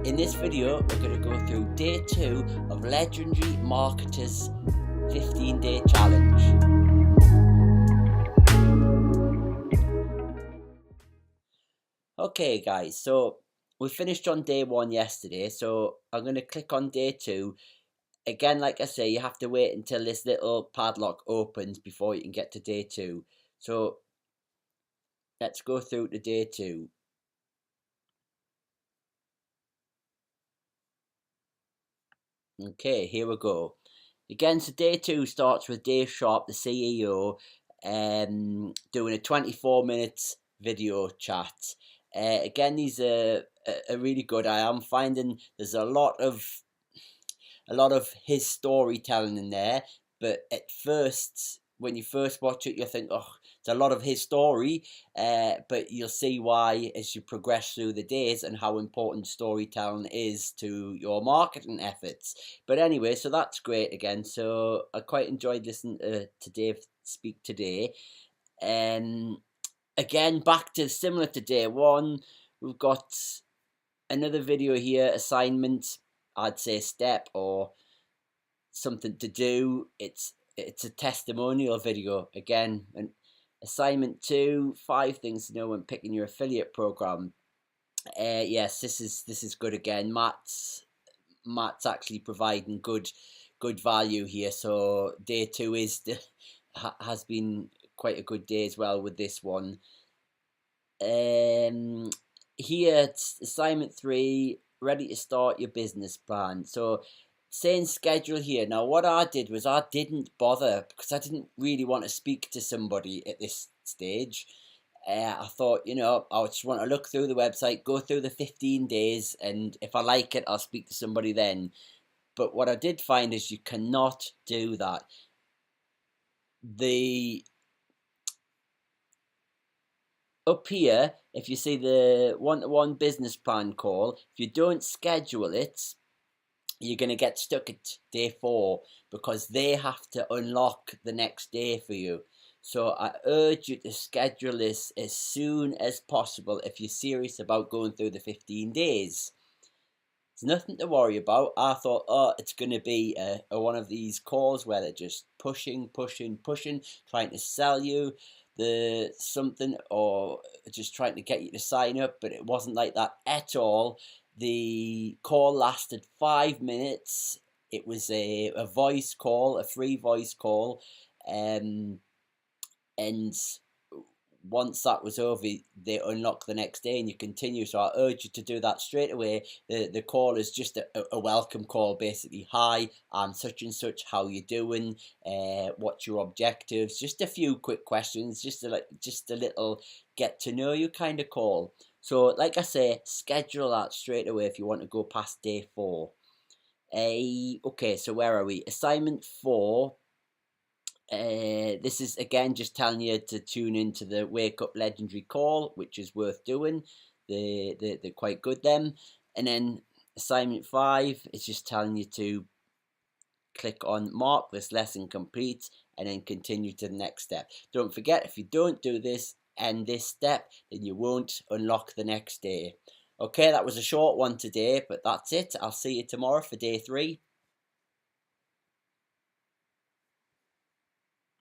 In this video, we're going to go through day 2 of Legendary Marketers 15-day challenge. Okay guys, so we finished on day 1 yesterday, so I'm going to click on day 2. Again, like I say, you have to wait until this little padlock opens before you can get to day 2. So let's go through to day 2. Okay, here we go. Again, so day 2 starts with Dave Sharp, the CEO, doing a 24 minutes video chat. Again, these are really good. I am finding there's a lot of his storytelling in there, but at first, when you first watch it, you'll think, oh, it's a lot of his story, but you'll see why as you progress through the days and how important storytelling is to your marketing efforts. But anyway, so that's great again. So I quite enjoyed listening to Dave speak today. Again, back to similar to day 1, we've got another video here, assignment, I'd say step or something to do. It's a testimonial video again. And assignment 2, 5 things to know when picking your affiliate program. Yes, this is good again. Matt's actually providing good value here. So day 2 has been quite a good day as well with this one. Here it's assignment 3, ready to start your business plan. So saying schedule here. Now what I did was I didn't bother because I didn't really want to speak to somebody at this stage. I thought, you know, I just want to look through the website, go through the 15 days, and if I like it, I'll speak to somebody then. But what I did find is you cannot do that. Up here, if you see the one-to-one business plan call, if you don't schedule it, you're going to get stuck at day 4 because they have to unlock the next day for you. So I urge you to schedule this as soon as possible if you're serious about going through the 15 days. There's nothing to worry about. I thought, oh, it's going to be a one of these calls where they're just pushing, trying to sell you something or just trying to get you to sign up, but it wasn't like that at all. The call lasted 5 minutes. It was a voice call, a free voice call, and once that was over, they unlock the next day and you continue. So I urge you to do that straight away. The call is just a welcome call, basically. Hi, I'm such and such, how you doing, what's your objectives, just a few quick questions, just a little get to know you kind of call. So like I say, schedule that straight away if you want to go past day 4. Okay, so where are we? Assignment 4. This is again just telling you to tune into the Wake Up Legendary call, which is worth doing. They're quite good them. And then assignment 5 is just telling you to click on mark this lesson complete and then continue to the next step. Don't forget, if you don't do this and this step, then you won't unlock the next day. Okay, that was a short one today, but that's it. I'll see you tomorrow for day 3.